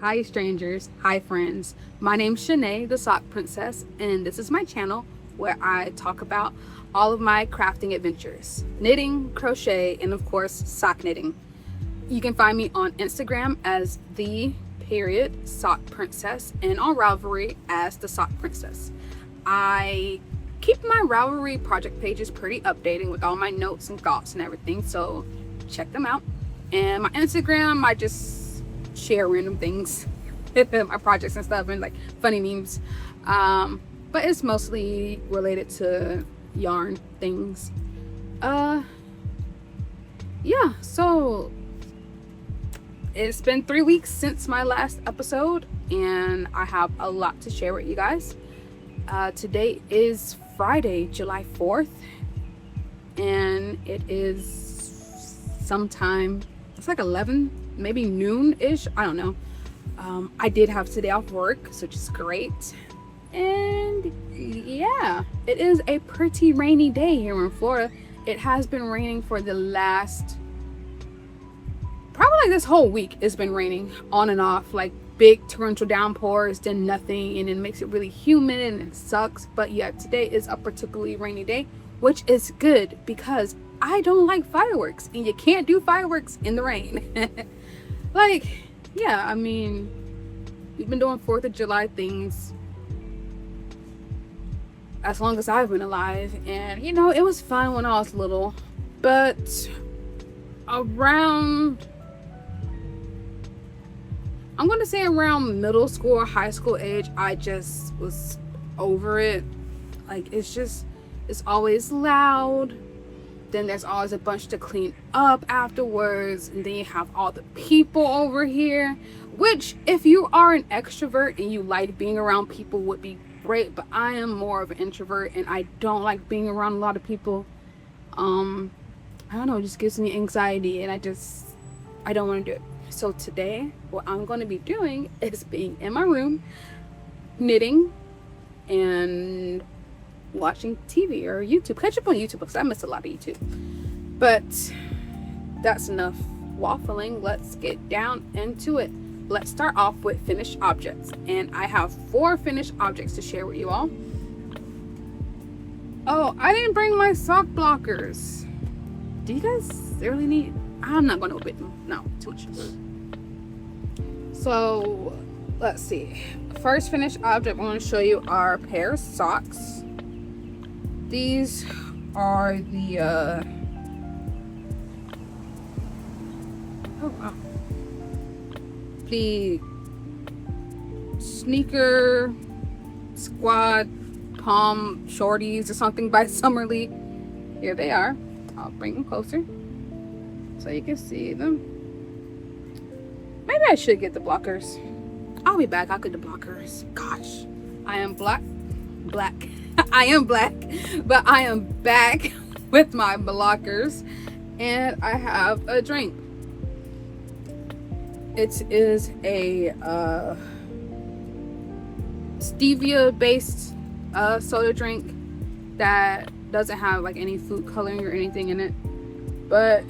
Hi strangers, hi friends. My name's Shanae, the Sock Princess, and this is my channel where I talk about all of my crafting adventures. Knitting, crochet, and of course, sock knitting. You can find me on Instagram as _Sock Princess and on Ravelry as the Sock Princess. I keep my Ravelry project pages pretty updated with all my notes and thoughts and everything, so check them out. And my Instagram, I just share random things, my projects and stuff, and like funny memes, but it's mostly related to yarn things. Yeah, so it's been 3 weeks since my last episode and I have a lot to share with you guys. Today is Friday, July 4th, and it is sometime, it's like 11, maybe noon-ish, I don't know. I did have today off work, so which is great. And yeah, it is a pretty rainy day here in Florida. It has been raining for the last, probably like this whole week. It's been raining on and off, like big torrential downpours, then nothing, and it makes it really humid and it sucks. But yeah, today is a particularly rainy day, which is good because I don't like fireworks, and you can't do fireworks in the rain. Like, yeah, I mean, we've been doing 4th of July things as long as I've been alive, and you know, it was fun when I was little, but around, I'm gonna say around middle school or high school age, I just was over it. Like, it's always loud. Then there's always a bunch to clean up afterwards, and then you have all the people over here, which if you are an extrovert and you like being around people would be great, but I am more of an introvert and I don't like being around a lot of people. I don't know, it just gives me anxiety and I don't want to do it. So today what I'm going to be doing is being in my room knitting and watching TV or YouTube. Catch up on YouTube because I miss a lot of YouTube. But that's enough waffling. Let's get down into it. Let's start off with finished objects, and I have 4 finished objects to share with you all. Oh, I didn't bring my sock blockers. Do you guys really need? I'm not going to open them. No, too much. So let's see. First finished object I'm going to show you are a pair of socks. These are the the sneaker squad palm shorties or something by Summerly. Here they are. I'll bring them closer so you can see them. Maybe I should get the blockers. I'll be back. I'll get the blockers. Gosh, I am black. I am black, but I am back with my blockers, and I have a drink. It is a stevia based soda drink that doesn't have like any food coloring or anything in it, but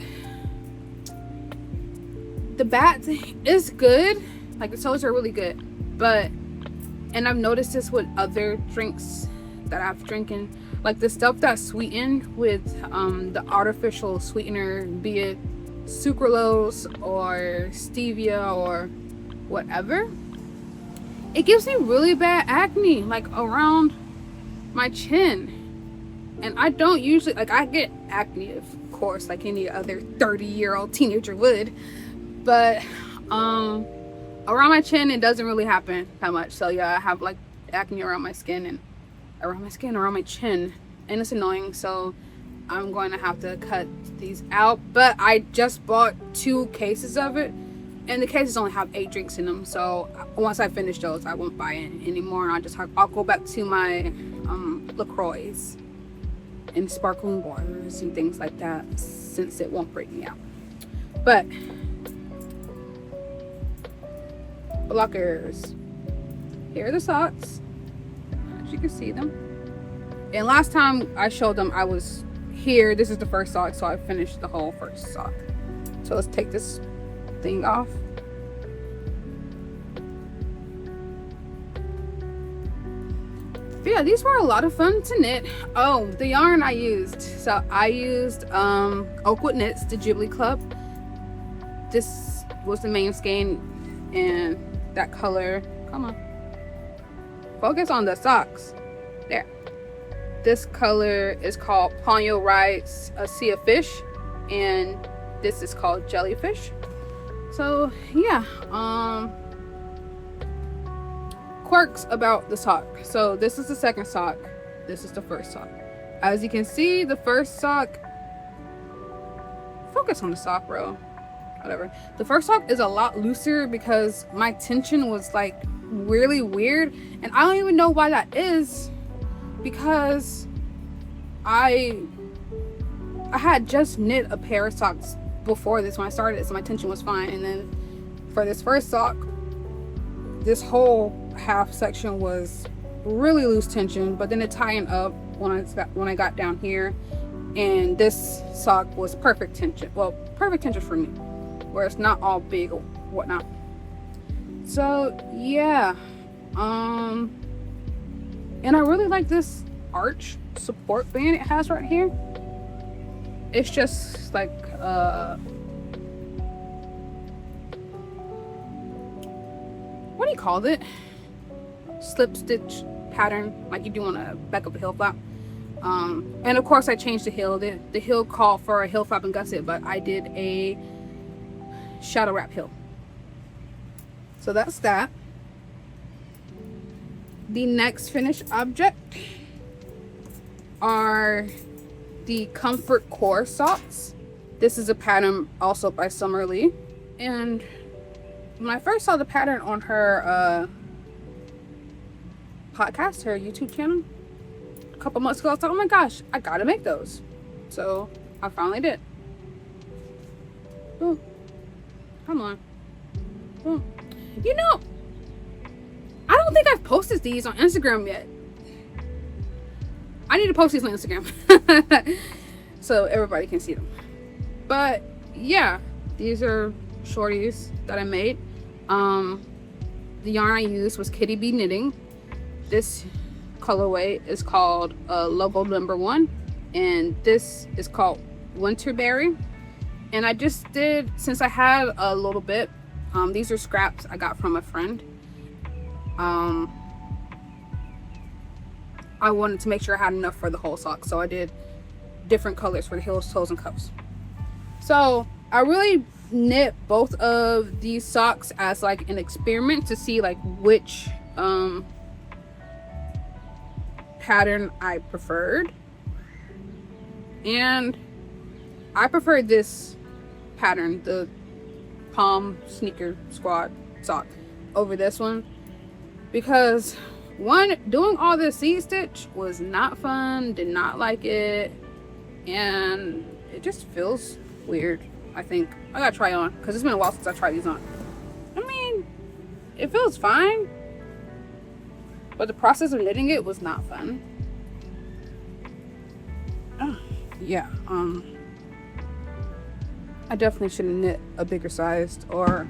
the bat is good. Like, the sodas are really good, and I've noticed this with other drinks that I've drinking, like the stuff that's sweetened with the artificial sweetener, be it sucralose or stevia or whatever, it gives me really bad acne, like around my chin. And I don't usually, like, I get acne of course like any other 30-year-old teenager would, but around my chin it doesn't really happen that much. So yeah, I have like acne around my skin and around my chin, and it's annoying, so I'm going to have to cut these out. But I just bought 2 cases of it, and the cases only have 8 drinks in them, so once I finish those I won't buy it anymore, and I'll go back to my LaCroix and sparkling waters and things like that, since it won't break me out. But blockers, here are the socks, as you can see them. And last time I showed them I was here, this is the first sock, so I finished the whole first sock. So let's take this thing off. But yeah, these were a lot of fun to knit. Oh, the yarn I used. So I used Oakwood Knits, the Ghibli Club. This was the main skein, and that color, come on, focus on the socks. There. This color is called Ponyo Rides a Sea of Fish, and this is called Jellyfish. So yeah, quirks about the sock. So this is the second sock, this is the first sock. As you can see, the first sock, focus on the sock, bro, whatever. The first sock is a lot looser because my tension was like really weird, and I don't even know why that is, because I had just knit a pair of socks before this when I started, so my tension was fine. And then for this first sock, this whole half section was really loose tension, but then it tightened up when I got down here, and this sock was perfect tension. Well, perfect tension for me, where it's not all big or whatnot. So yeah, and I really like this arch support band it has right here. It's just like what do you call it? Slip stitch pattern, like you do on a back of a heel flap. And of course I changed the heel. The heel called for a heel flap and gusset, but I did a shadow wrap heel. So that's that. The next finished object are the Comfort Core socks. This is a pattern also by Summer Lee, and when I first saw the pattern on her podcast, her YouTube channel, a couple months ago, I thought, oh my gosh, I gotta make those. So I finally did. Boom. Come on. Boom. You know, I don't think I've posted these on Instagram yet. I need to post these on Instagram so everybody can see them. But yeah, these are shorties that I made. The yarn I used was KittyBea knitting. This colorway is called Logo Number 1, and this is called Winterberry. And I just did, since I had a little bit, these are scraps I got from a friend. I wanted to make sure I had enough for the whole sock, so I did different colors for the heels, toes, and cuffs. So I really knit both of these socks as like an experiment to see like which pattern I preferred, and I preferred this pattern, the Palm Sneaker Squad sock, over this one, because one, doing all this seed stitch was not fun, did not like it, and it just feels weird. I think I gotta try it on because it's been a while since I tried these on. I mean, it feels fine, but the process of knitting it was not fun. Yeah, I definitely should have knit a bigger sized or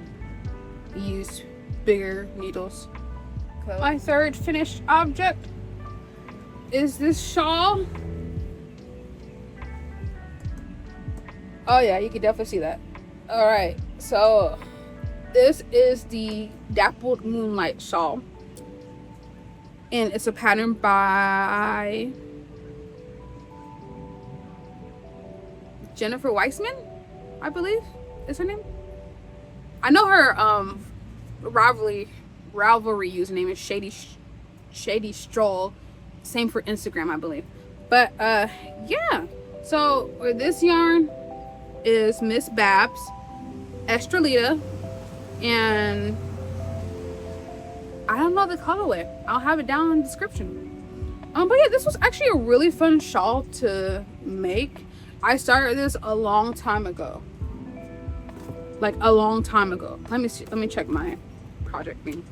used bigger needles. My third finished object is this shawl. Oh yeah, you can definitely see that. All right, so this is the Dappled Moonlight shawl, and it's a pattern by Jennifer Weissman, I believe is her name. I know her rivalry username is Shady Stroll, same for Instagram, I believe. But yeah, so this yarn is Miss Babs Estrellita, and I don't know the colorway. I'll have it down in the description. But yeah, this was actually a really fun shawl to make. I started this a long time ago, like a long time ago. Let me see, let me check my project thing.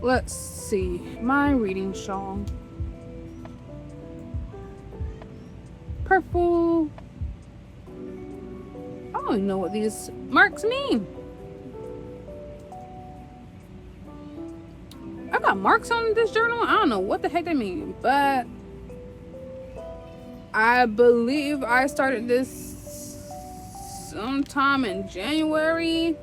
Let's see, my reading shawl. Purple. Oh, don't even know what these marks mean. I got marks on this journal. I don't know what the heck they mean, but I believe I started this sometime in January.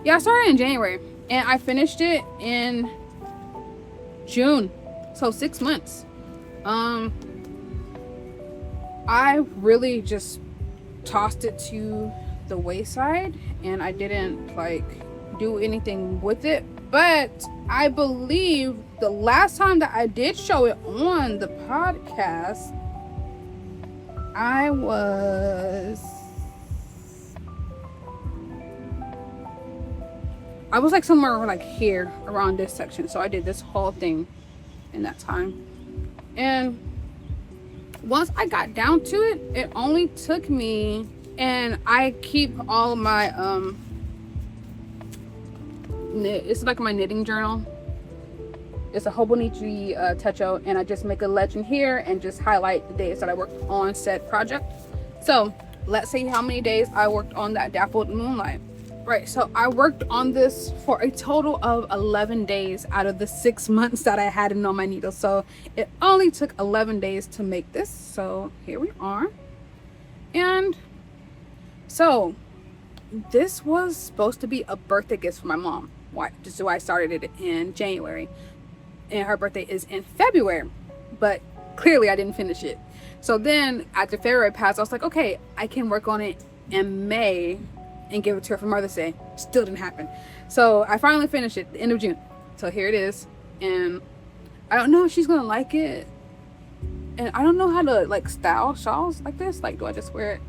Yeah, I started in January and I finished it in June. So 6 months. I really just tossed it to the wayside and I didn't like do anything with it. But I believe the last time that I did show it on the podcast, I was like somewhere like here around this section. So I did this whole thing in that time. And once I got down to it, it only took me, and I keep all of my it's like my knitting journal. It's a Hobonichi Techo, and I just make a legend here and just highlight the days that I worked on said project. So let's see how many days I worked on that Dappled Moonlight. Right, so I worked on this for a total of 11 days out of the 6 months that I had it on my needle. So it only took 11 days to make this. So here we are. And so this was supposed to be a birthday gift for my mom. Why? Just so I started it in January. And her birthday is in February. But clearly I didn't finish it. So then after February passed, I was like, okay, I can work on it in May and give it to her for Mother's Day. Still didn't happen. So I finally finished it the end of June. So here it is. And I don't know if she's gonna like it. And I don't know how to like style shawls like this. Like, do I just wear it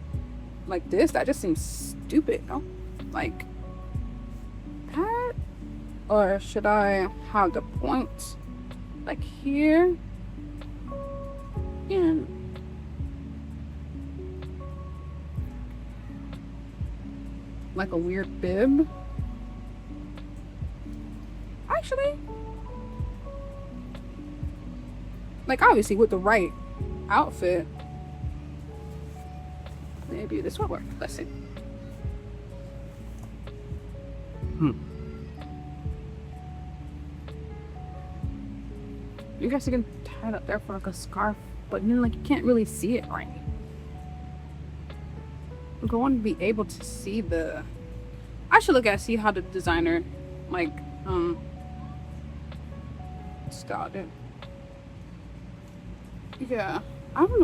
like this? That just seems stupid, no? Like that? Or should I have the point like here? And like a weird bib. Actually, like obviously with the right outfit, maybe this will work. Let's see. You guys can tie it up there for like a scarf, but then like you can't really see it right. I'm going to be able to see the, I should look at see how the designer like styled it. Yeah, I don't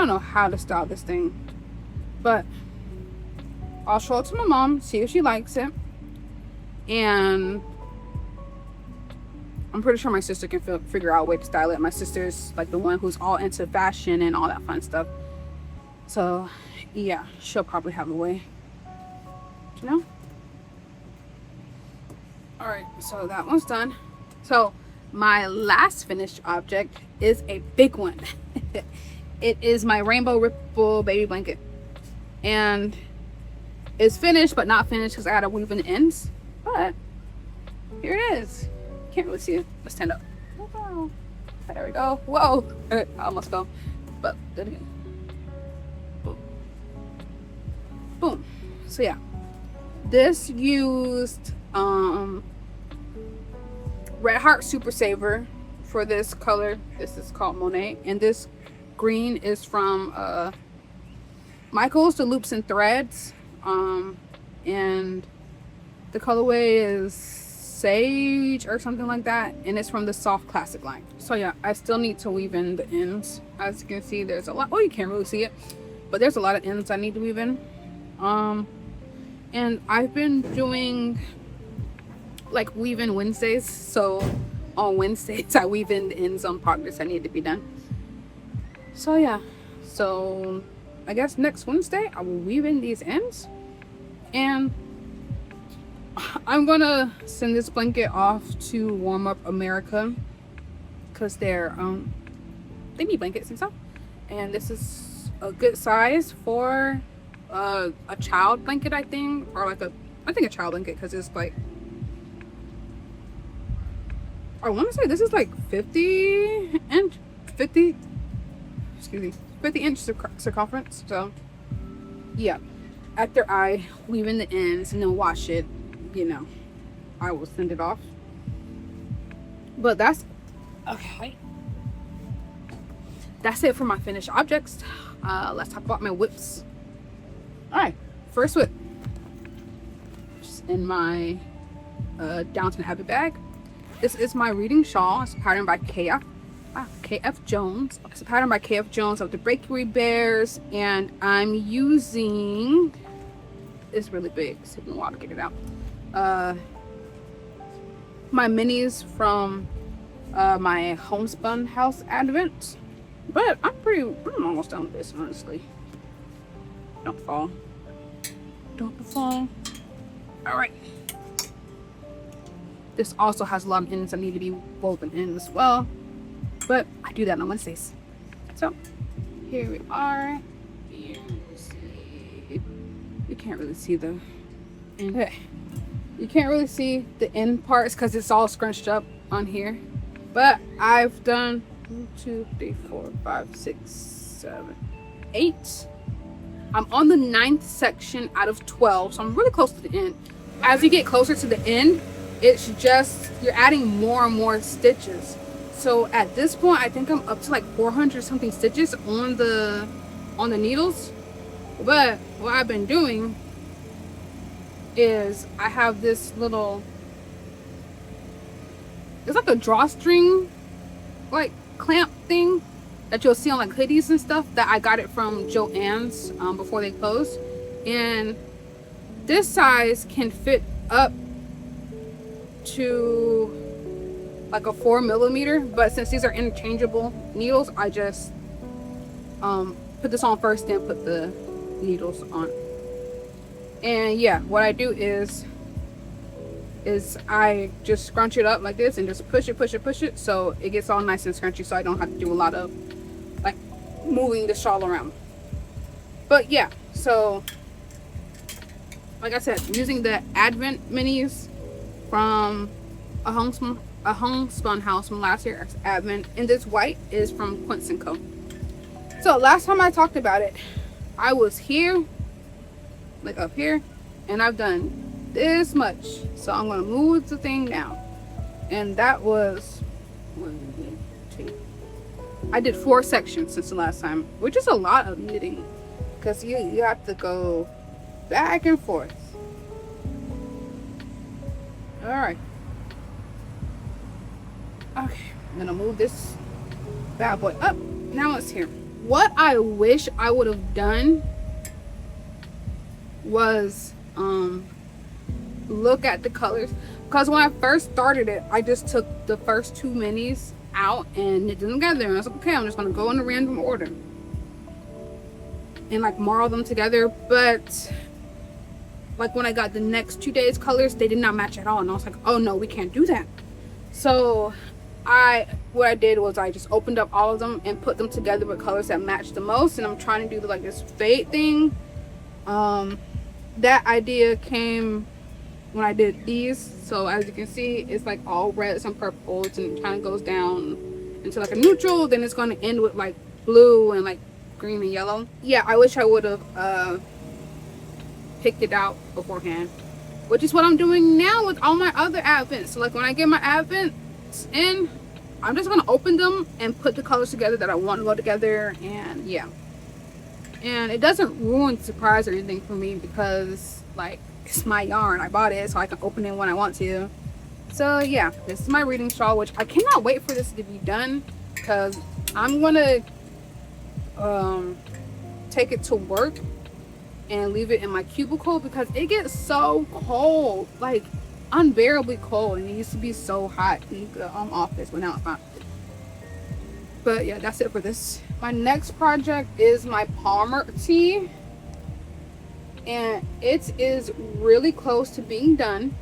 know how to style this thing, but I'll show it to my mom, see if she likes it, and I'm pretty sure my sister can figure out a way to style it. My sister's like the one who's all into fashion and all that fun stuff. So yeah, she'll probably have a way. You know? Alright, so that one's done. So my last finished object is a big one. It is my Rainbow Ripple baby blanket. And it's finished but not finished because I gotta weave in the ends. But here it is. Can't really see it. Let's stand up. Oh, there we go. Whoa. I almost fell. But do it again. Boom. Boom. So yeah. This used Red Heart Super Saver for this color. This is called Monet. And this green is from Michael's the Loops and Threads. And the colorway is Sage or something like that, and it's from the Soft Classic line. So yeah, I still need to weave in the ends. As you can see, there's a lot. Oh, you can't really see it, but there's a lot of ends I need to weave in. And I've been doing like weave-in Wednesdays, so on Wednesdays I weave in the ends on projects that need to be done. So yeah, so I guess next Wednesday I will weave in these ends, and I'm gonna send this blanket off to Warm Up America because they're they need blankets and stuff, and this is a good size for a child blanket, I think, or like I think a child blanket, because it's like, I want to say this is like 50 excuse me, 50-inch circumference. So yeah, after I weave in the ends and then wash it, you know, I will send it off. But that's okay. That's it for my finished objects. Let's talk about my whips. All right, first whip, just in my Downton Abbey bag. This is my reading shawl. It's patterned by KF Jones. It's a pattern by KF Jones of the Breakaway Bears, and I'm using, it's really big, it's taking a while to get it out. My minis from my homespun house advent, but I'm almost done with this, honestly. Don't fall. All right. This also has a lot of ends that need to be woven in as well, but I do that on Wednesdays. So here we are. You can't really see the end. Okay. You can't really see the end parts because it's all scrunched up on here. But I've done 1, 2, 3, 4, 5, 6, 7, 8. I'm on the 9th section out of 12, so I'm really close to the end. As you get closer to the end, it's just, you're adding more and more stitches. So at this point, I think I'm up to like 400 something stitches on the needles. But what I've been doing is I have this little, it's like a drawstring like clamp thing that you'll see on like hoodies and stuff, that I got it from Joann's before they closed. And this size can fit up to like a 4mm, but since these are interchangeable needles, I just put this on first, then put the needles on. And yeah, what I do is I just scrunch it up like this and just push it so it gets all nice and scrunchy, so I don't have to do a lot of like moving the shawl around. But yeah, so like I said, I'm using the Advent minis from a homespun house from last year, Advent, and this white is from Quince & Co. So last time I talked about it, I was here, like up here, and I've done this much. So I'm gonna move the thing down, and that was 1, 2. I did 4 sections since the last time, which is a lot of knitting because you have to go back and forth. All right. Okay, I'm gonna move this bad boy up. Now it's here. What I wish I would have done was look at the colors, because when I first started it, I just took the first 2 minis out and knit them together, and I was like, okay, I'm just gonna go in a random order and like marl them together. But like when I got the next 2 days colors, they did not match at all, and I was like, oh no, we can't do that. So what I did was I just opened up all of them and put them together with colors that match the most, and I'm trying to do like this fade thing. That idea came when I did these. So as you can see, it's like all reds and purples, and it kind of goes down into like a neutral, then it's going to end with like blue and like green and yellow. Yeah, I wish I would have picked it out beforehand, which is what I'm doing now with all my other advents. So like when I get my advents in, I'm just going to open them and put the colors together that I want to go together. And yeah, and it doesn't ruin the surprise or anything for me, because like it's my yarn, I bought it so I can open it when I want to. So yeah, this is my reading shawl, which I cannot wait for this to be done, because I'm gonna take it to work and leave it in my cubicle, because it gets so cold, like unbearably cold, and it used to be so hot in the office, but now it's not. But yeah, that's it for this. My next project is my Palmer tee, and it is really close to being done.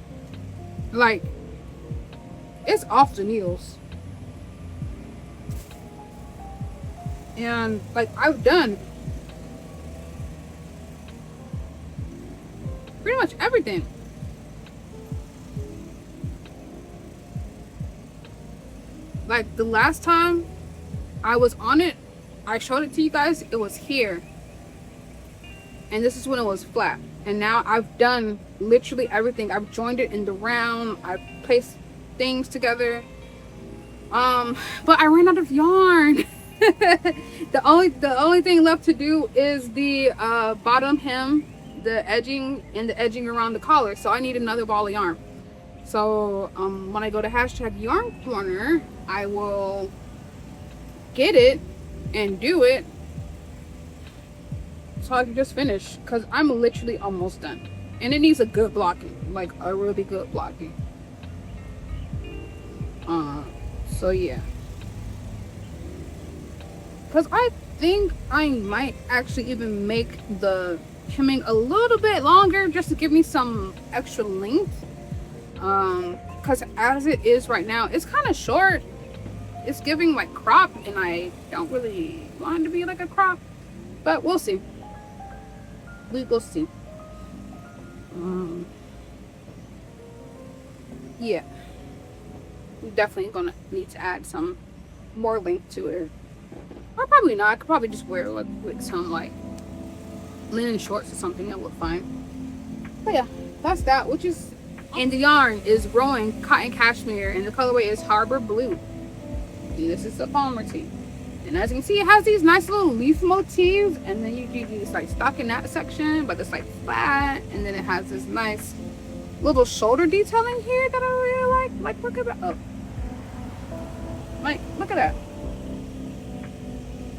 Like, it's off the needles, and like I've done pretty much everything. Like the last time I was on it, I showed it to you guys, it was here. And this is when it was flat. And now I've done literally everything. I've joined it in the round. I've placed things together. But I ran out of yarn. The only thing left to do is the bottom hem, the edging, and the edging around the collar. So I need another ball of yarn. So when I go to #yarn corner, I will get it and do it so I can just finish, because I'm literally almost done. And it needs a good blocking, like a really good blocking. So yeah, because I think I might actually even make the hemming a little bit longer just to give me some extra length, because as it is right now, it's kind of short. It's giving like crop, and I don't really want it to be like a crop, but we'll see. We will see. Yeah, we're definitely gonna need to add some more length to it, or probably not. I could probably just wear it with some like linen shorts or something. That look fine. But yeah, that's that. Which is, and the yarn is Rowan cotton cashmere, and the colorway is Harbor Blue. And this is the Palmer tee. And as you can see, it has these nice little leaf motifs, and then you do this like stockinette section, but it's like flat, and then it has this nice little shoulder detailing here that I really like. Like, look at that. Oh, like, look at that.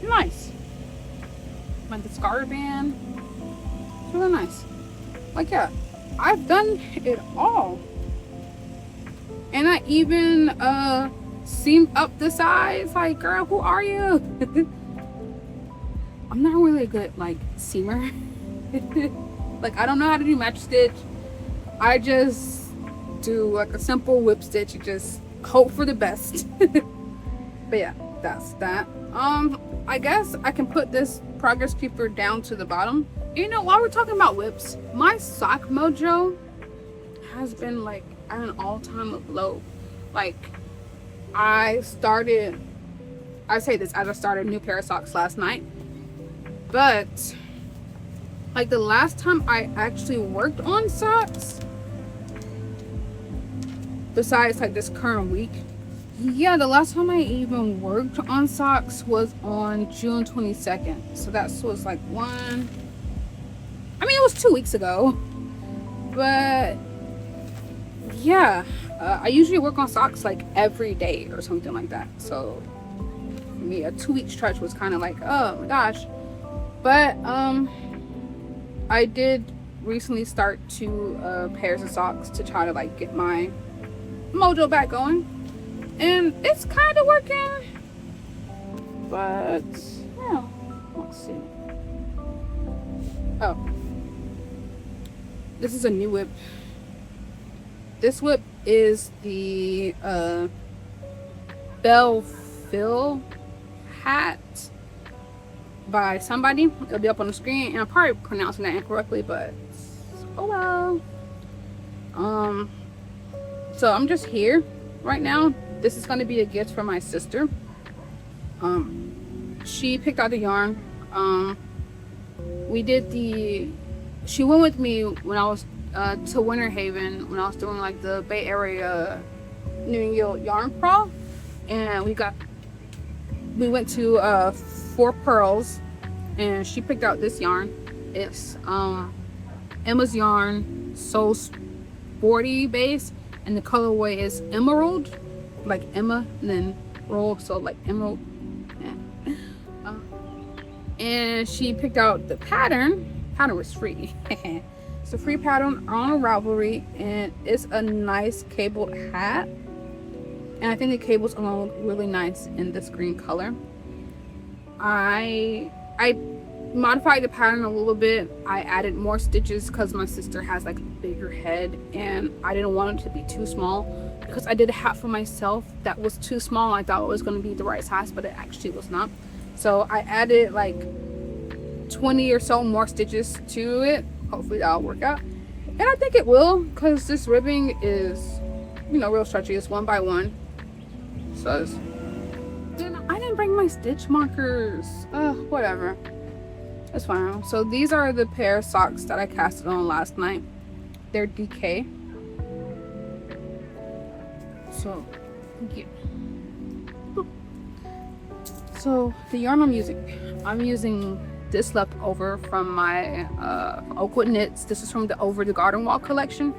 Nice. Like the scarf band. It's really nice. Like, yeah, I've done it all, and I even seamed up the sides. Like, girl, who are you? I'm not really a good like seamer. Like, I don't know how to do match stitch. I just do like a simple whip stitch. You just hope for the best. But yeah, that's that. I guess I can put this progress keeper down to the bottom. You know, while we're talking about whips, my sock mojo has been like at an all-time low. Like, I started a new pair of socks last night, but like the last time I actually worked on socks, besides like this current week, yeah, the last time I even worked on socks was on June 22nd. So that was like it was 2 weeks ago. But yeah, I usually work on socks like every day or something like that. So for me, a 2 week stretch was kind of like, oh my gosh. But I did recently start 2 pairs of socks to try to like get my mojo back going, and it's kind of working. But yeah, let's see. Oh, this is a new whip. This whip is the Belleville hat by somebody. It'll be up on the screen, and I'm probably pronouncing that incorrectly, but oh well. So I'm just here right now. This is going to be a gift for my sister. She picked out the yarn. She went with me when I was to Winter Haven, when I was doing like the Bay Area New York yarn crawl, and we went to 4 Pearls, and she picked out this yarn. It's Emma's yarn, so sporty base, and the colorway is emerald, like Emma and then roll, so like emerald. Yeah. And she picked out the pattern. Pattern was free. It's a free pattern on a Ravelry, and it's a nice cabled hat, and I think the cables alone look really nice in this green color. I modified the pattern a little bit. I added more stitches because my sister has like a bigger head, and I didn't want it to be too small, because I did a hat for myself that was too small. I thought it was going to be the right size, but it actually was not. So I added like 20 or so more stitches to it. Hopefully that'll work out, and I think it will, because this ribbing is, real stretchy. It's 1 by 1, so then I didn't bring find my stitch markers. Whatever. It's fine. So these are the pair of socks that I casted on last night. They're DK. So, yeah. So the yarn I'm using this leftover from my Oakwood knits. This is from the Over the Garden Wall collection.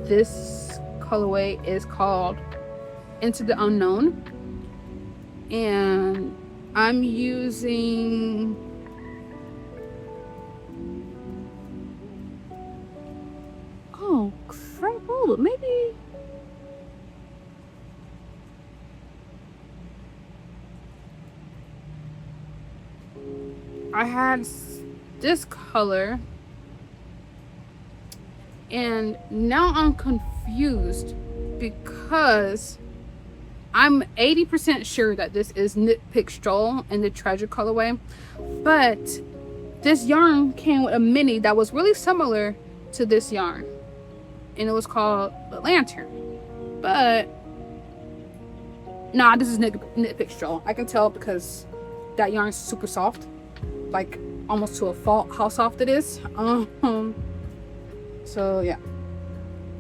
This colorway is called Into the Unknown, and I'm using maybe I had this color, and now I'm confused because I'm 80% sure that this is Knit Pick Stroll in the Treasure colorway, but this yarn came with a mini that was really similar to this yarn, and it was called the Lantern. But nah, this is Knit Pick Stroll. I can tell because that yarn's super soft, like almost to a fault how soft it is. So yeah,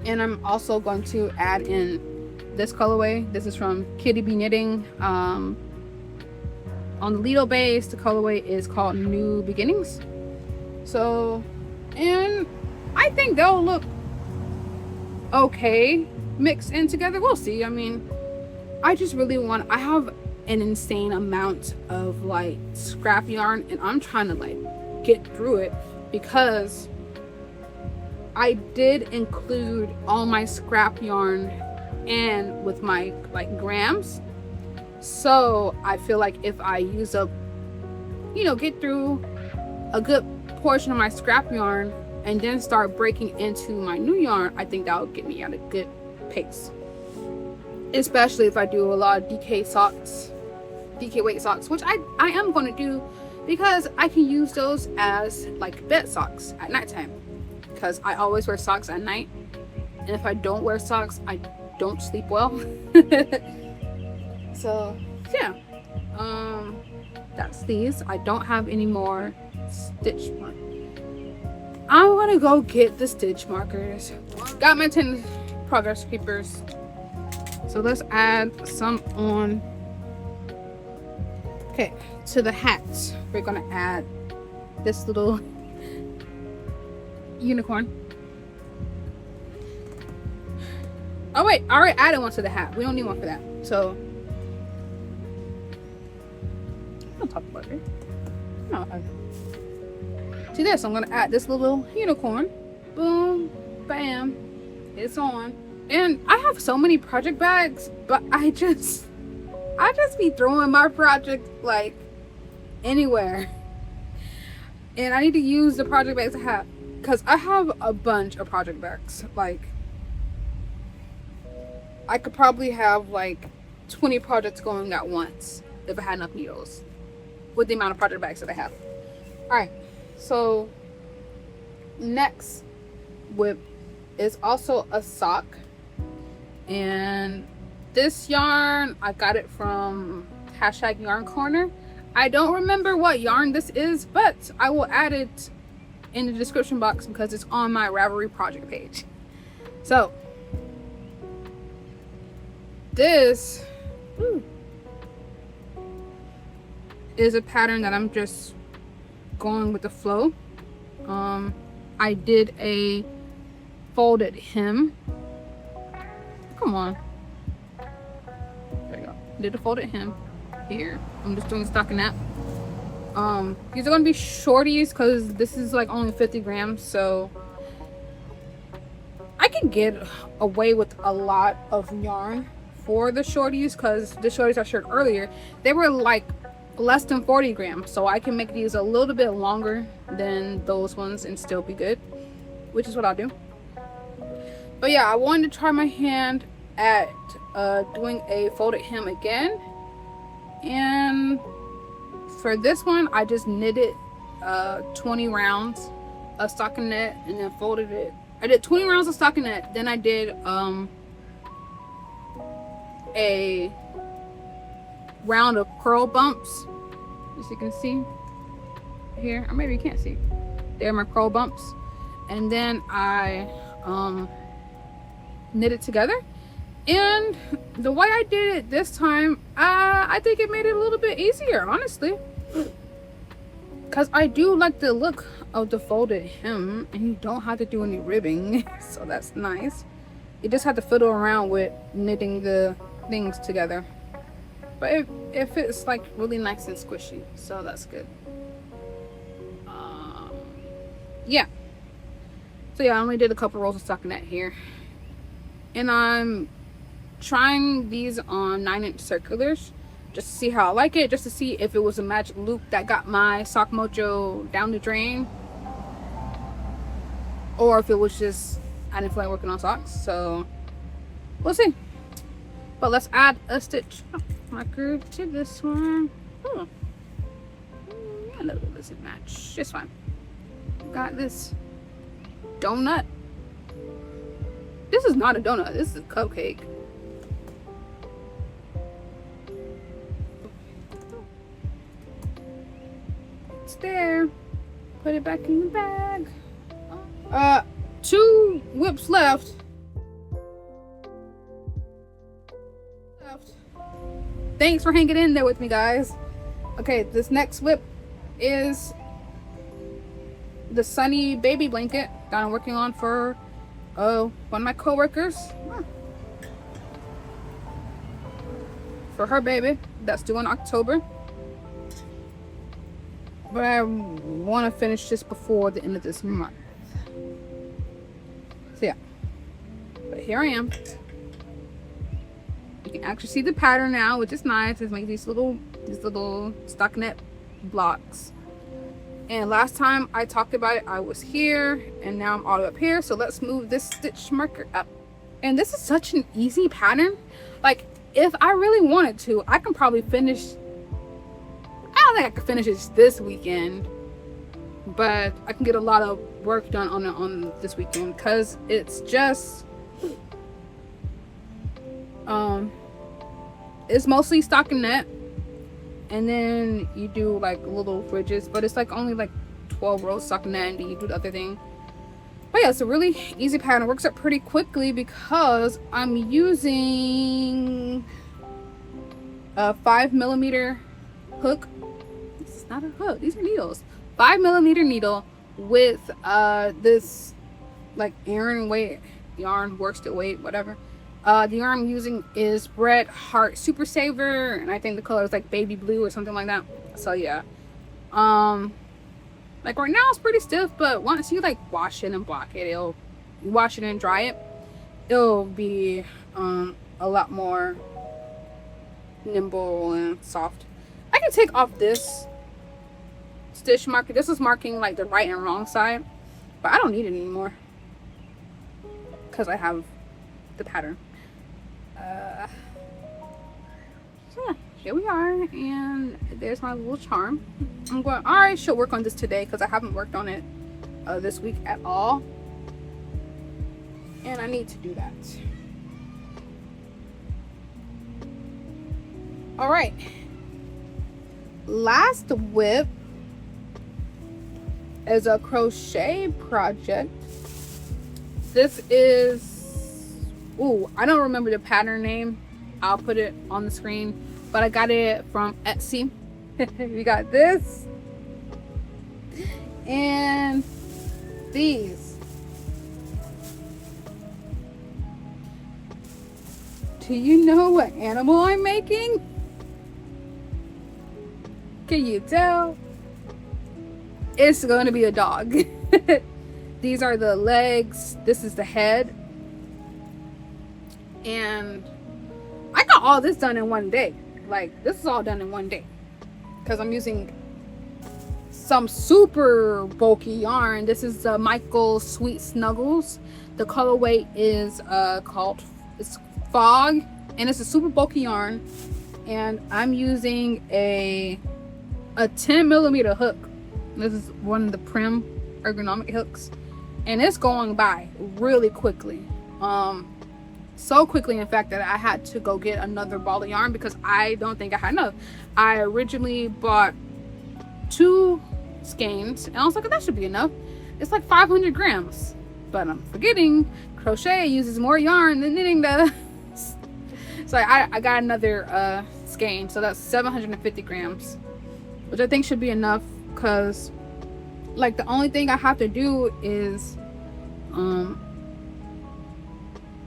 and I'm also going to add in this colorway. This is from KittyBea Knitting. On the Lido base, the colorway is called New Beginnings. So, and I think they'll look okay mixed in together. We'll see. I mean, I just really want, I have an insane amount of like scrap yarn, and I'm trying to like get through it because I did include all my scrap yarn and with my like grams. So I feel like if I use up, get through a good portion of my scrap yarn and then start breaking into my new yarn, I think that will get me at a good pace. Especially if I do a lot of DK weight socks, which I am going to do, because I can use those as like bed socks at nighttime, because I always wear socks at night, and if I don't wear socks, I don't sleep well. So yeah, that's these. I don't have any more stitch markers. I'm gonna go get the stitch markers. Got my 10 progress creepers, so let's add some on. Okay, to the hats we're gonna add this little unicorn. Oh wait, I already added one to the hat. We don't need one for that. So I'll talk about it. No. To this, I'm gonna add this little unicorn. Boom, bam, it's on. And I have so many project bags, but I just be throwing my project like anywhere. And I need to use the project bags I have, because I have a bunch of project bags. Like, I could probably have like 20 projects going at once if I had enough needles with the amount of project bags that I have. Alright, so next whip is also a sock, and this yarn I got it from #yarn corner. I don't remember what yarn this is, but I will add it in the description box because it's on my Ravelry project page. So this is a pattern that I'm just going with the flow. I did a folded hem. Come on. There you go. Did a folded hem here. I'm just doing a stockinette. These are gonna be shorties because this is like only 50 grams, so I can get away with a lot of yarn for the shorties, because the shorties I showed earlier, they were like less than 40 grams, so I can make these a little bit longer than those ones and still be good, which is what I'll do. But yeah, I wanted to try my hand at doing a folded hem again, and for this one I just knitted 20 rounds of stockinette and then folded it. I did 20 rounds of stockinette, then I did a round of curl bumps, as you can see here, or maybe you can't see. There are my curl bumps, and then I knit it together. And the way I did it this time, I think it made it a little bit easier, honestly, because I do like the look of the folded hem, and you don't have to do any ribbing, so that's nice. You just have to fiddle around with knitting the things together, but it fits like really nice and squishy, so that's good. Yeah, so yeah, I only did a couple rolls of stockinette here, and I'm trying these on 9-inch circulars just to see how I like it, just to see if it was a magic loop that got my sock mojo down the drain, or if it was just I didn't feel like working on socks. So we'll see. But let's add a stitch marker to this one. Yeah, a little bit doesn't match. It's fine. Got this donut. This is not a donut. This is a cupcake. It's there. Put it back in the bag. 2 whips left. Thanks for hanging in there with me, guys. Okay, this next whip is the Sunny baby blanket that I'm working on for one of my co-workers. For her baby that's due in October. But I want to finish this before the end of this month. So yeah. But here I am. You can actually see the pattern now, which is nice. It's making these little stockinette blocks. And last time I talked about it, I was here, and now I'm all the way up here. So let's move this stitch marker up. And this is such an easy pattern. Like, if I really wanted to, I can probably finish. I don't think I could finish it this weekend, but I can get a lot of work done on this weekend, because it's just it's mostly stockinette, and then you do like little ridges, but it's like only like 12 rows stockinette, and then you do the other thing. But yeah, it's a really easy pattern. It works up pretty quickly because I'm using a 5mm hook. This is not a hook, these are needles. 5mm needle with this like Aran weight yarn, worsted weight, whatever. The yarn I'm using is Bret Hart Super Saver, and I think the color is like baby blue or something like that. So yeah, like right now it's pretty stiff, but once you like wash it and block it, you wash it and dry it, it'll be a lot more nimble and soft. I can take off this stitch marker. This is marking like the right and wrong side, but I don't need it anymore because I have the pattern. So yeah, here we are, and there's my little charm. I'm going, I should work on this today because I haven't worked on it this week at all, and I need to do that. All right, last whip is a crochet project. This is, ooh, I don't remember the pattern name. I'll put it on the screen, but I got it from Etsy. We got this and these. Do you know what animal I'm making? Can you tell? It's going to be a dog. These are the legs. This is the head. And I got all this done in one day. Like, this is all done in one day, because I'm using some super bulky yarn. This is Michael Sweet Snuggles. The colorway is called Fog, and it's a super bulky yarn. And I'm using a 10mm hook. This is one of the Prim ergonomic hooks, and it's going by really quickly. so quickly, in fact, that I had to go get another ball of yarn because I don't think I had enough. I originally bought 2 skeins and I was like, that should be enough. It's like 500 grams, but I'm forgetting crochet uses more yarn than knitting does. So I got another skein, so that's 750 grams, which I think should be enough, because like the only thing I have to do is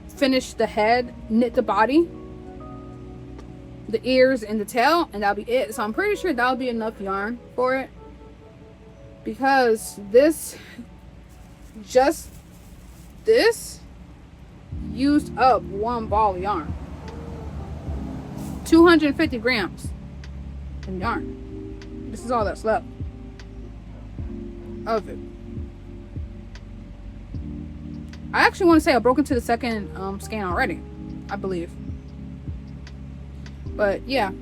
finish the head, knit the body, the ears, and the tail, and that'll be it. So I'm pretty sure that'll be enough yarn for it, because this used up 1 ball of yarn. 250 grams of yarn. This is all that's left of it. I actually want to say I broke into the second skein already, I believe. But yeah,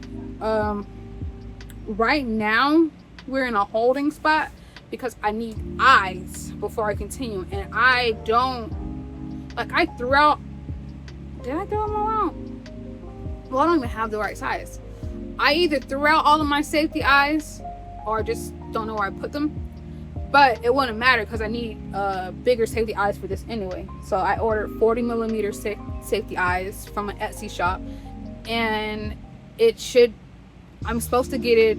right now we're in a holding spot because I need eyes before I continue, and I don't, like, I threw out, did I throw them all out? Well, I don't even have the right size. I either threw out all of my safety eyes or just don't know where I put them. But it wouldn't matter because I need bigger safety eyes for this anyway. So I ordered 40mm safety eyes from an Etsy shop, and I'm supposed to get it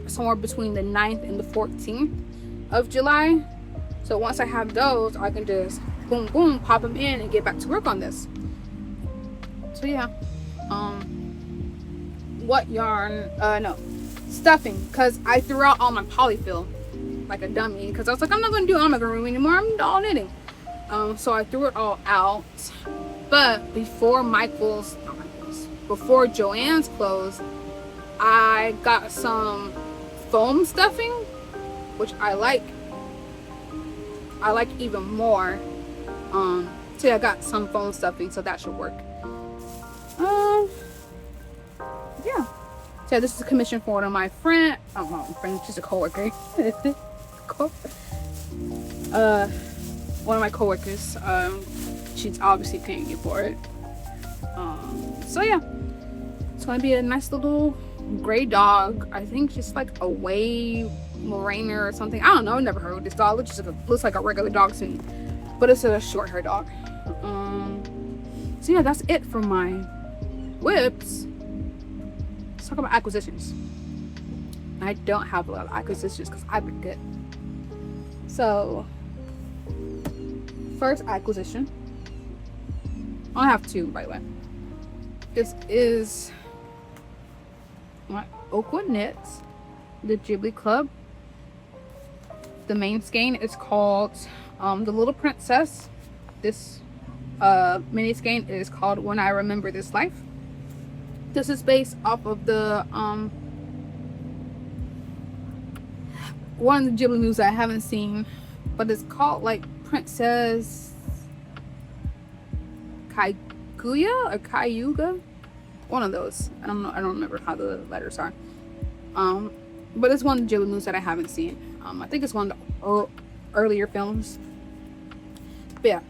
somewhere between the 9th and the 14th of July. So once I have those, I can just boom boom pop them in and get back to work on this. So yeah, what yarn? No, stuffing, because I threw out all my polyfill like a dummy, because I was like, I'm not going to do amigurumi anymore, I'm all knitting. So I threw it all out. But before before Joann's closed, I got some foam stuffing, which I like even more. So yeah, I got some foam stuffing, so that should work. Yeah. So this is a commission for one of my friend. I don't know, friend, just a coworker. One of my coworkers. She's obviously paying me for it. So yeah, it's gonna be a nice little gray dog. I think just like a Weissman or something. I don't know. I've never heard of this dog. It just looks like a regular dog to me, but it's a short hair dog. So yeah, that's it for my whips. Let's talk about acquisitions. I don't have a lot of acquisitions because I've been good. So, first acquisition. I only have 2, by the way. This is my Oakwood knits, the Ghibli Club. The main skein is called The Little Princess. This mini skein is called When I Remember This Life. This is based off of the one of the Ghibli movies I haven't seen, but it's called like Princess Kaguya or Kayuga, one of those. I don't know. I don't remember how the letters are. But it's one of the Ghibli movies that I haven't seen. I think it's one of the earlier films. But yeah,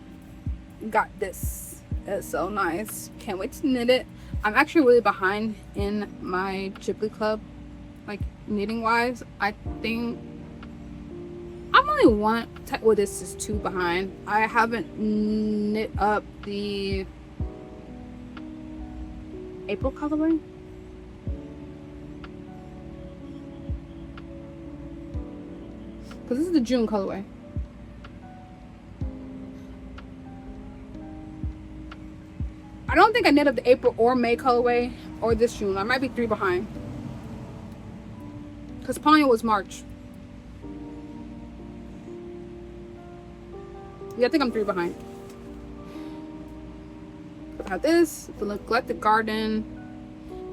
got this. It's so nice. Can't wait to knit it. I'm actually really behind in my Ghibli Club, like knitting wise. I think I'm only one. Well, this is 2 behind. I haven't knit up the April colorway. Because this is the June colorway. I don't think I knit up the April or May colorway or this June. I might be 3 behind. Because Ponyo was March. Yeah, I think I'm 3 behind. I have this, the Neglected Garden.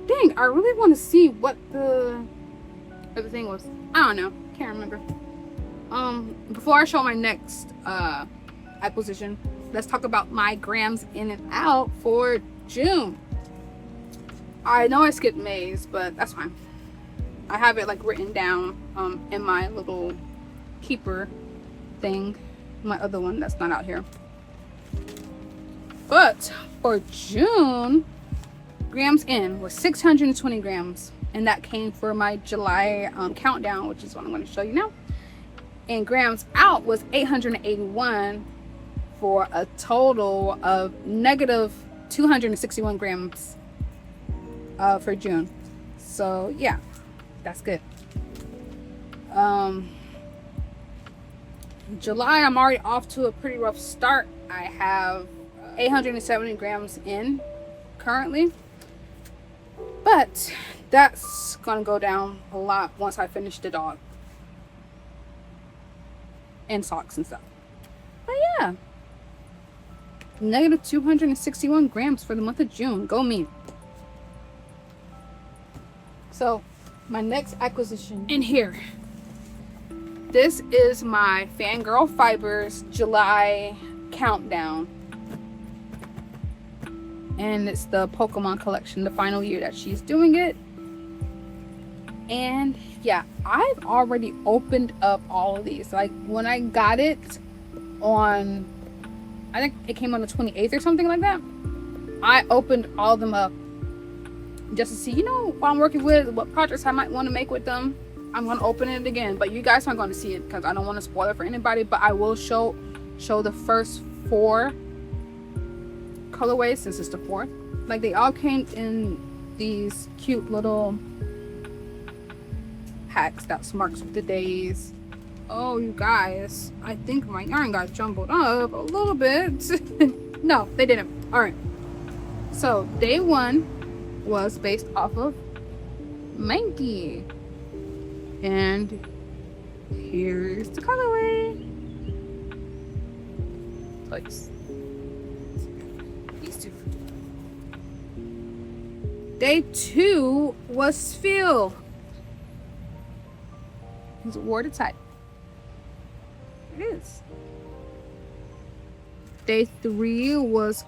Dang, I really want to see what the other thing was. I don't know. Can't remember. Before I show my next acquisition, let's talk about my grams in and out for June. I know I skipped May's, but that's fine. I have it like written down in my little keeper thing, my other one that's not out here. But for June, grams in was 620 grams, and that came for my July countdown, which is what I'm going to show you now. And grams out was 881 for a total of negative 261 grams for June. So yeah, that's good. July, I'm already off to a pretty rough start. I have 870 grams in currently, but that's gonna go down a lot once I finish the dog and socks and stuff. But yeah, negative 261 grams for the month of June. Go me. So my next acquisition in here, this is my Fangirl Fibers July countdown, and it's the Pokemon collection, the final year that she's doing it. And yeah, I've already opened up all of these. Like when I got it on, I think it came on the 28th or something like that, I opened all of them up just to see, you know, what I'm working with, what projects I might want to make with them. I'm going to open it again, but you guys aren't going to see it because I don't want to spoil it for anybody. But I will show the first 4 colorways, since it's the 4th. Like they all came in these cute little packs that's marked with the days. Oh, you guys, I think my yarn got jumbled up a little bit. No, they didn't. All right. So day 1 was based off of Mankey. And here's the colorway. Place. These 2. Day 2 was Phil. He's watertight. It is. Day 3 was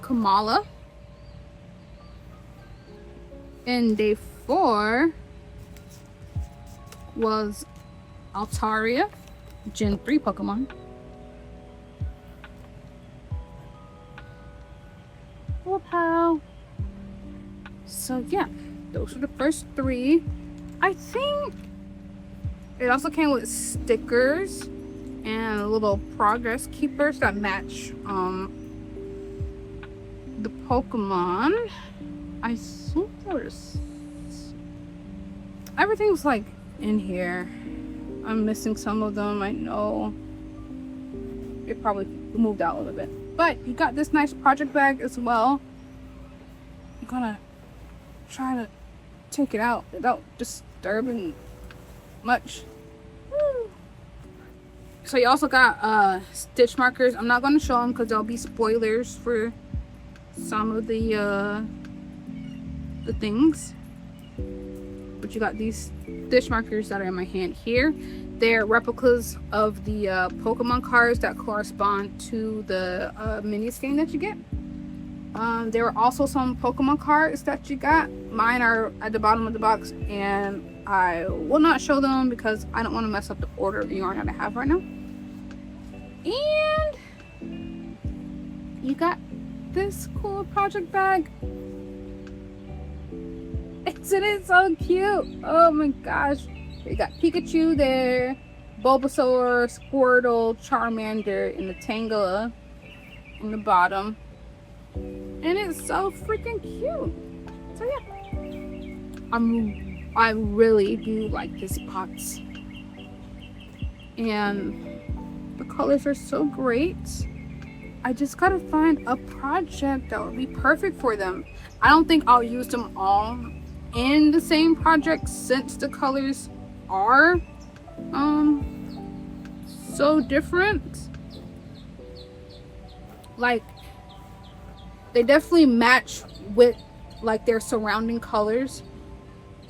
Kamala. And day 4 was Altaria, Gen 3 Pokemon. Oh, pal. So yeah, those were the first 3. I think it also came with stickers and little progress keepers that match the Pokemon. I think there's everything's like in here. I'm missing some of them, I know. It probably moved out a little bit. But you got this nice project bag as well. I'm gonna try to take it out without disturbing much. Woo. So you also got stitch markers. I'm not gonna show them because there'll be spoilers for some of the things. But you got these stitch markers that are in my hand here. They're replicas of the Pokemon cards that correspond to the mini skin that you get. There were also some Pokemon cards that you got. Mine are at the bottom of the box, and I will not show them because I don't want to mess up the order of yarn that I have right now. And you got this cool project bag. Isn't it so cute? Oh my gosh. We got Pikachu there, Bulbasaur, Squirtle, Charmander, and the Tangela in the bottom. And it's so freaking cute. So yeah, I really do like this box. And the colors are so great. I just gotta find a project that would be perfect for them. I don't think I'll use them all in the same project since the colors are so different. Like they definitely match with like their surrounding colors,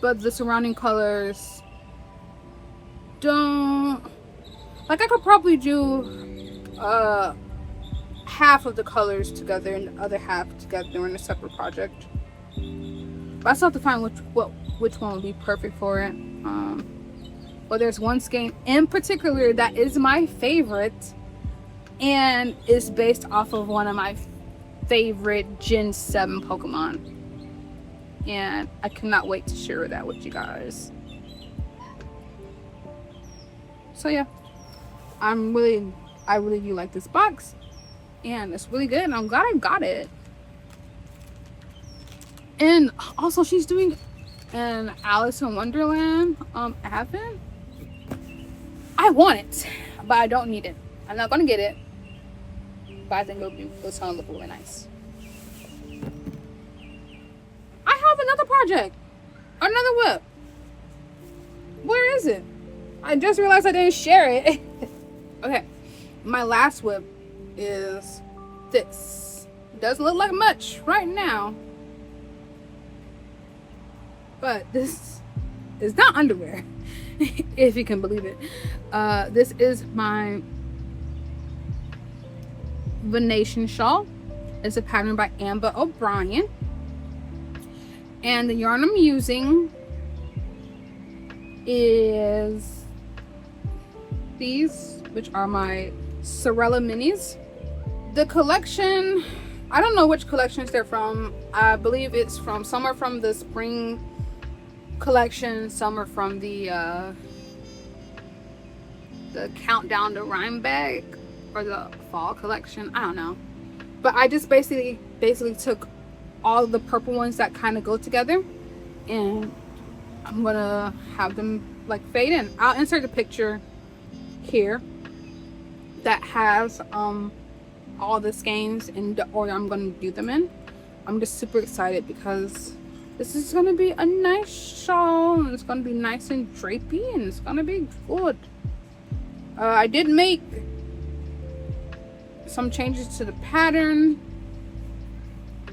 but the surrounding colors don't, like I could probably do half of the colors together and the other half together in a separate project. But I still have to find which one would be perfect for it. But there's one skein in particular that is my favorite and is based off of one of my favorite Gen 7 Pokemon. And I cannot wait to share that with you guys. So yeah, I really do like this box. And it's really good, and I'm glad I got it. And also, she's doing an Alice in Wonderland advent. I want it, but I don't need it. I'm not gonna get it, but I think it's gonna look really nice. I have another project, another whip. Where is it? I just realized I didn't share it. Okay, my last whip is this. Doesn't look like much right now, but this is not underwear. If you can believe it. This is my Venetian shawl. It's a pattern by Amber O'Brien, and the yarn I'm using is these, which are my Sorella minis. The collection, I don't know which collections they're from. I believe it's from somewhere from the spring collection, somewhere from the countdown to Rhyme bag, or the fall collection. I don't know, but I just basically took all of the purple ones that kind of go together, and I'm gonna have them like fade in. I'll insert a picture here that has all the skeins in the order I'm gonna do them in. I'm just super excited because this is gonna be a nice shawl, and it's gonna be nice and drapey, and it's gonna be good. I did make some changes to the pattern.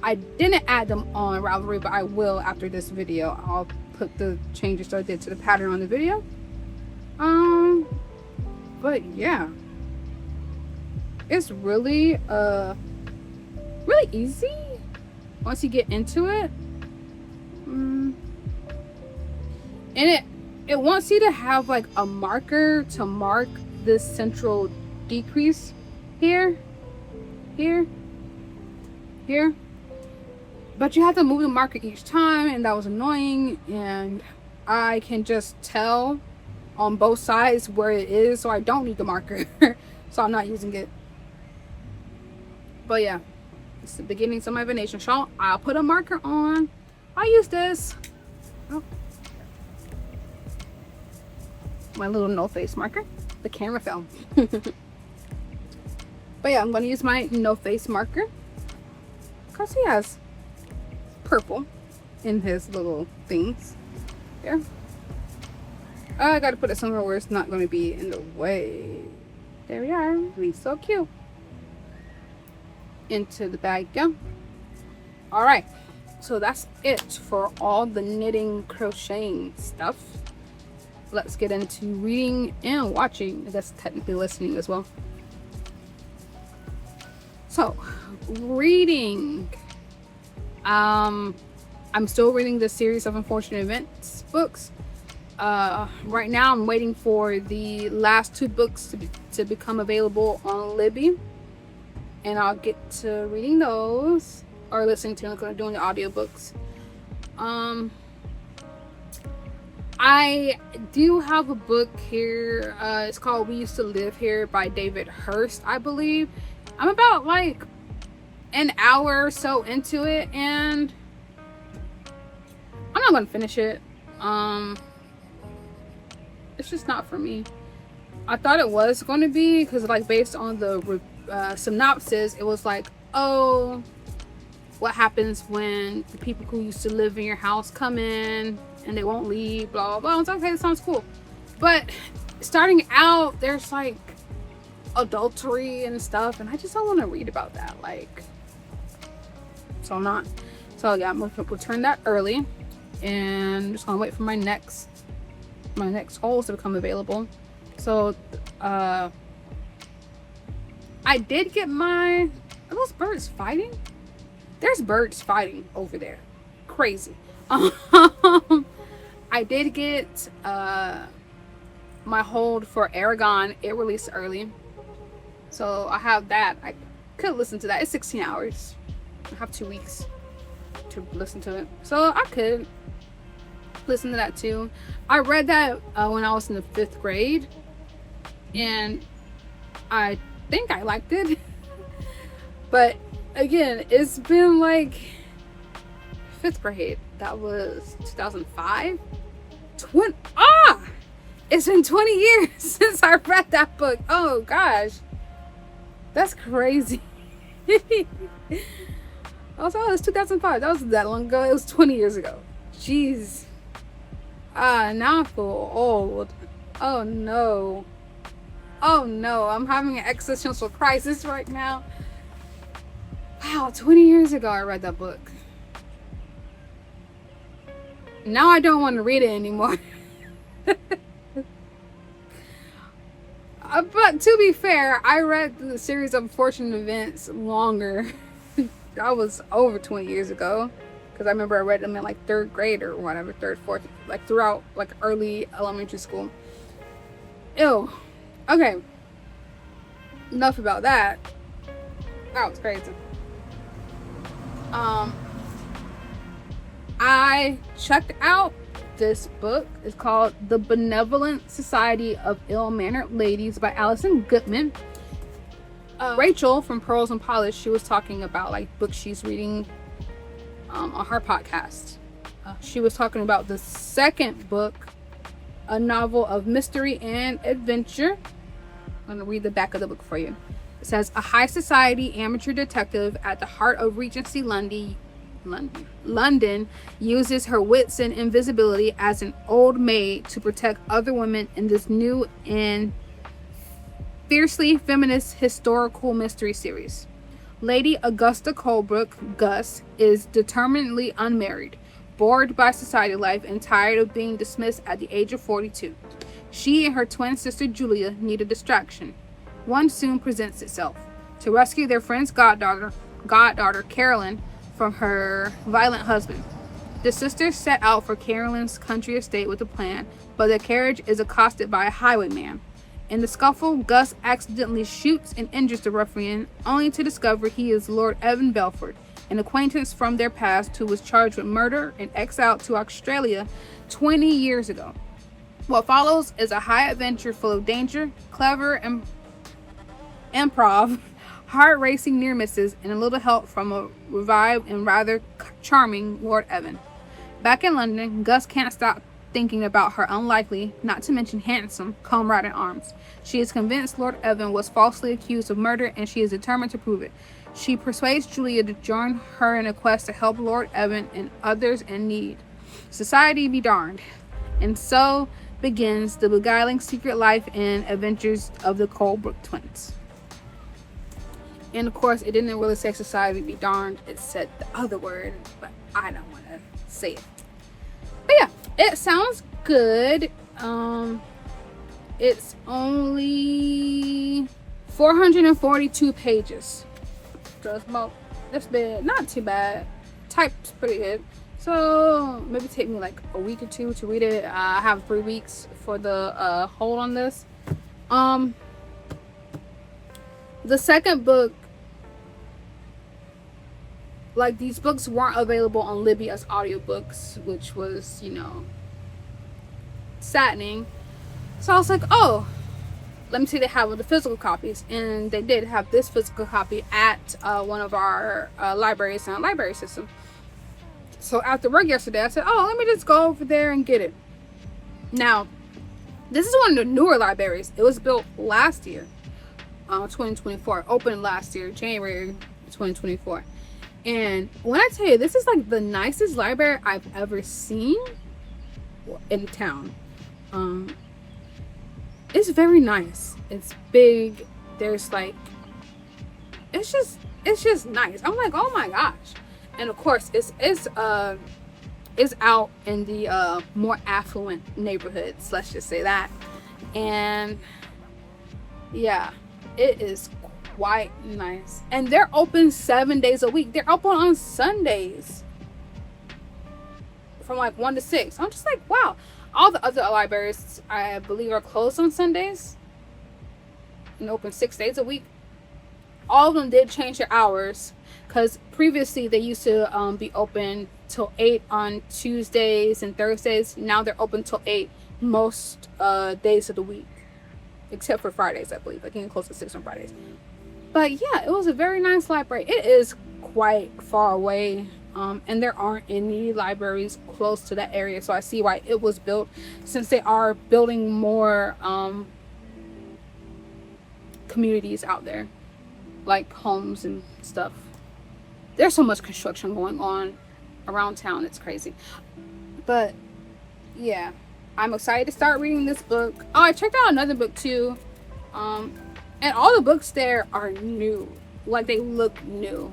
I didn't add them on Ravelry, but I will after this video. I'll put the changes that I did to the pattern on the video. But yeah, it's really really easy once you get into it. And it wants you to have like a marker to mark this central decrease here, but you have to move the marker each time, and that was annoying, and I can just tell on both sides where it is, so I don't need the marker. So I'm not using it. But yeah, it's the beginnings of my Venetian shawl. I'll put a marker on. I'll use this. Oh. My little no face marker. The camera fell. But yeah, I'm going to use my no face marker because he has purple in his little things here. I got to put it somewhere where it's not going to be in the way. There we are. He's so cute. Into the bag, yeah. All right, so that's it for all the knitting, crocheting stuff. Let's get into reading and watching. I guess technically listening as well. So, reading. I'm still reading the series of Unfortunate Events books. Right now, I'm waiting for the last 2 books to become available on Libby, and I'll get to reading those or listening to them, doing the audiobooks. I do have a book here. It's called We Used to Live Here by David Hurst, I believe. I'm about like an hour or so into it, and I'm not gonna finish it. It's just not for me. I thought it was going to be, because like based on the synopsis, it was like, oh, what happens when the people who used to live in your house come in and they won't leave, blah blah blah. It's okay, it sounds cool, but starting out there's like adultery and stuff, and I just don't want to read about that, like, so I'm not. So yeah, I'm gonna return that early, and I'm just gonna wait for my next hauls to become available. So I did get my, are those birds fighting? There's birds fighting over there, crazy. I did get my hold for Aragon. It released early, so I have that. I could listen to that. It's 16 hours, I have 2 weeks to listen to it, so I could listen to that too. I read that when I was in the 5th grade, and I think I liked it. But again, it's been like 5th grade. That was 2005. It's been 20 years since I read that book. Oh gosh, that's crazy. Also, it was 2005. That was that long ago. It was 20 years ago. Jeez. Now I feel old. Oh no. Oh no, I'm having an existential crisis right now. Wow, 20 years ago I read that book. Now I don't want to read it anymore. But to be fair, I read the series of unfortunate events longer. That was over 20 years ago. Because I remember I read them in like 3rd grade or whatever, 3rd, 4th, like throughout like early elementary school. Ew. Okay. Enough about that. That was crazy. I checked out this book. It's called The Benevolent Society of Ill-Mannered Ladies by Alison Goodman. Rachel from Pearls and Polish, she was talking about like books she's reading on her podcast. She was talking about the 2nd book, a novel of mystery and adventure. I'm going to read the back of the book for you. It says, a high society amateur detective at the heart of Regency London uses her wits and invisibility as an old maid to protect other women in this new and fiercely feminist historical mystery series. Lady Augusta Colebrook, Gus, is determinedly unmarried, bored by society life, and tired of being dismissed at the age of 42. She and her twin sister Julia need a distraction. One soon presents itself. To rescue their friend's goddaughter Carolyn from her violent husband. The sisters set out for Carolyn's country estate with a plan, but their carriage is accosted by a highwayman. In the scuffle, Gus accidentally shoots and injures the ruffian, only to discover he is Lord Evan Belford, an acquaintance from their past who was charged with murder and exiled to Australia 20 years ago. What follows is a high adventure full of danger, clever and improv, heart-racing near misses, and a little help from a revived and rather charming Lord Evan. Back in London, Gus can't stop thinking about her unlikely, not to mention handsome, comrade in arms. She is convinced Lord Evan was falsely accused of murder, and she is determined to prove it. She persuades Julia to join her in a quest to help Lord Evan and others in need. Society be darned. And so begins the beguiling secret life and adventures of the Colebrook twins. And of course, it didn't really say society be darned. It said the other word, but I don't want to say it. But yeah, it sounds good. It's only 442 pages. So it's been not too bad. Type's pretty good. So maybe take me like a week or 2 to read it. I have 3 weeks for the hold on this. The 2nd book, like, these books weren't available on Libby as audiobooks, which was, saddening. So I was like, oh, let me see, they have the physical copies. And they did have this physical copy at one of our libraries in our library system. So after work yesterday, I said, oh, let me just go over there and get it. Now, this is one of the newer libraries. It was built last year, 2024. Opened last year, January 2024. And when I tell you, this is like the nicest library I've ever seen in town. It's very nice. It's big. There's like, it's just nice. I'm like, oh my gosh. And of course, it's out in the more affluent neighborhoods. Let's just say that. And yeah, it is quite nice. And they're open 7 days a week. They're open on Sundays from like 1 to 6. I'm just like, wow. All the other libraries, I believe, are closed on Sundays and open 6 days a week. All of them did change their hours. because previously they used to be open till 8 on Tuesdays and Thursdays. Now they're open till 8 most days of the week, except for Fridays, I believe. I can close at 6 on Fridays. But yeah, it was a very nice library. It is quite far away, and there aren't any libraries close to that area, so I see why it was built, since they are building more communities out there, like homes and stuff. There's so much construction going on around town, it's crazy. But yeah, I'm excited to start reading this book. Oh, I checked out another book too, and all the books there are new, like they look new.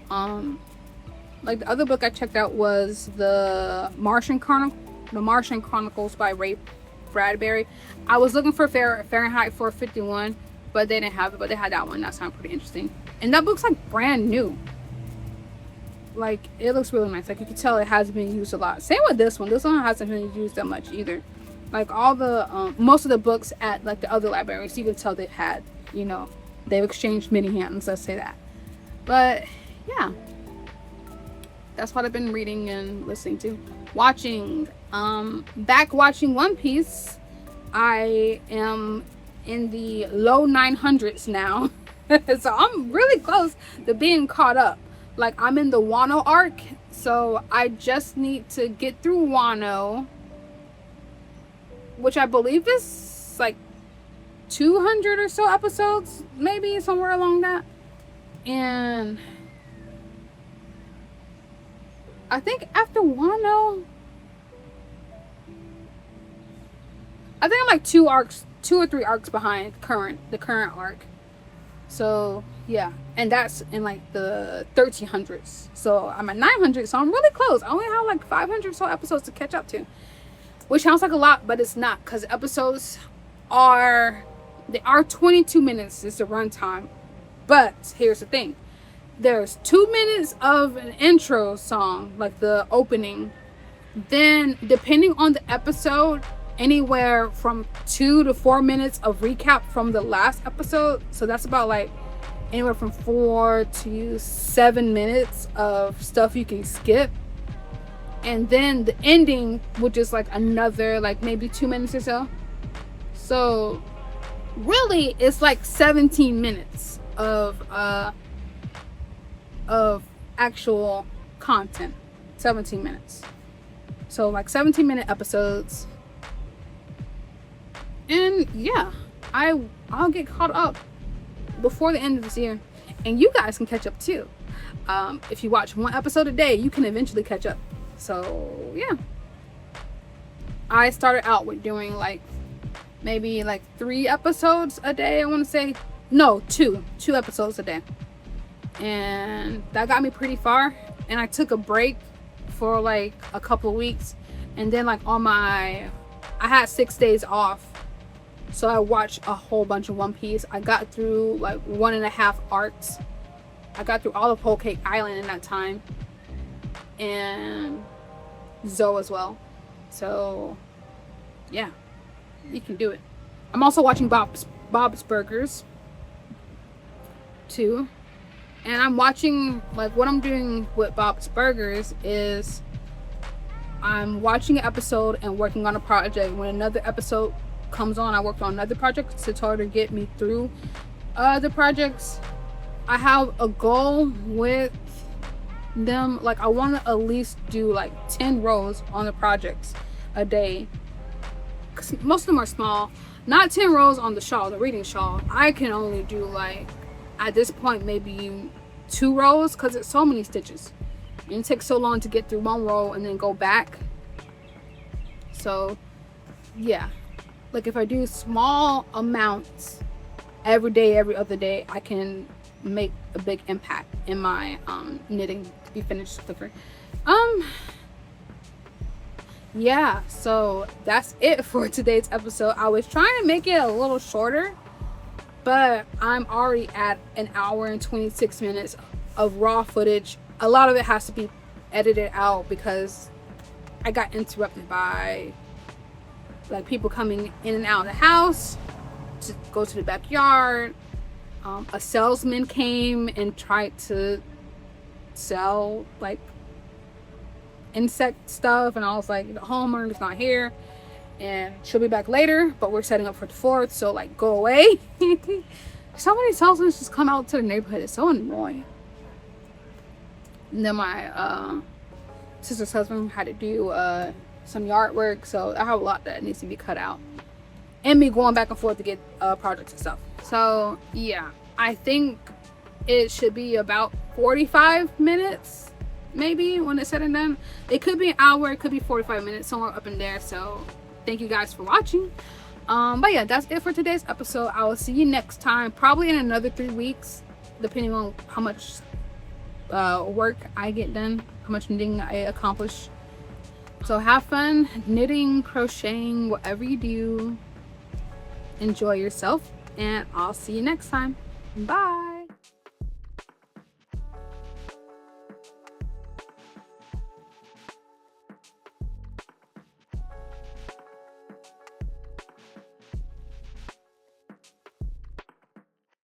Like the other book I checked out was the Martian Chronicles by Ray Bradbury. I was looking for Fahrenheit 451, but they didn't have it, but they had that one. That sounded pretty interesting, and that book's like brand new. Like, it looks really nice. Like, you can tell it hasn't been used a lot. Same with this one. This one hasn't been used that much either. Like, all the most of the books at like the other libraries, you can tell they've had, you know, they've exchanged many hands, let's say that. But yeah, that's what I've been reading and listening to. Watching, back watching One Piece. I am in the low 900s now. So I'm really close to being caught up. Like, I'm in the Wano arc, so I just need to get through Wano, which I believe is like 200 or so episodes, maybe somewhere along that. And I think after Wano, I think I'm like 2 or 3 arcs behind the current arc. So yeah, and that's in like the 1300s. So I'm at 900, so I'm really close. I only have like 500 or so episodes to catch up to, which sounds like a lot, but it's not, because episodes are 22 minutes is the runtime. But here's the thing: there's 2 minutes of an intro song, like the opening. Then depending on the episode, anywhere from 2 to 4 minutes of recap from the last episode. So that's about like anywhere from 4 to 7 minutes of stuff you can skip. And then the ending, which is like another like maybe 2 minutes or so. So really it's like 17 minutes of actual content. 17 minutes. So like 17-minute episodes. And yeah, I'll get caught up before the end of this year, and you guys can catch up too. If you watch 1 episode a day, you can eventually catch up. So yeah, I started out with doing like maybe like 3 episodes a day. I want to say no, 2 episodes a day, and that got me pretty far. And I took a break for like a couple of weeks, and then like I had 6 days off. So I watched a whole bunch of One Piece. I got through like 1.5 arcs. I got through all of Whole Cake Island in that time. And Zoe as well. So yeah, you can do it. I'm also watching Bob's Burgers too. And I'm watching, like, what I'm doing with Bob's Burgers is I'm watching an episode and working on a project. When another episode comes on, I worked on another project to try to get me through the projects. I have a goal with them. Like, I want to at least do like 10 rows on the projects a day, because most of them are small. Not 10 rows on the shawl, the reading shawl. I can only do like, at this point, maybe 2 rows, because it's so many stitches and it takes so long to get through 1 row and then go back. So yeah, like if I do small amounts every day, every other day, I can make a big impact in my knitting to be finished quicker. Yeah, so that's it for today's episode. I was trying to make it a little shorter, but I'm already at 1 hour and 26 minutes of raw footage. A lot of it has to be edited out because I got interrupted by like people coming in and out of the house to go to the backyard. A salesman came and tried to sell like insect stuff, and I was like, the homeowner's not here and she'll be back later, but we're setting up for the 4th, so like go away. So many salesmen just come out to the neighborhood. It's so annoying. And then my sister's husband had to do some yard work, so I have a lot that needs to be cut out, and me going back and forth to get projects and stuff. So yeah, I think it should be about 45 minutes maybe when it's said and done. It could be an hour, it could be 45 minutes, somewhere up in there. So thank you guys for watching. But yeah, that's it for today's episode. I will see you next time, probably in another 3 weeks, depending on how much work I get done, how much knitting I accomplish. So have fun knitting, crocheting, whatever you do. Enjoy yourself, and I'll see you next time. Bye.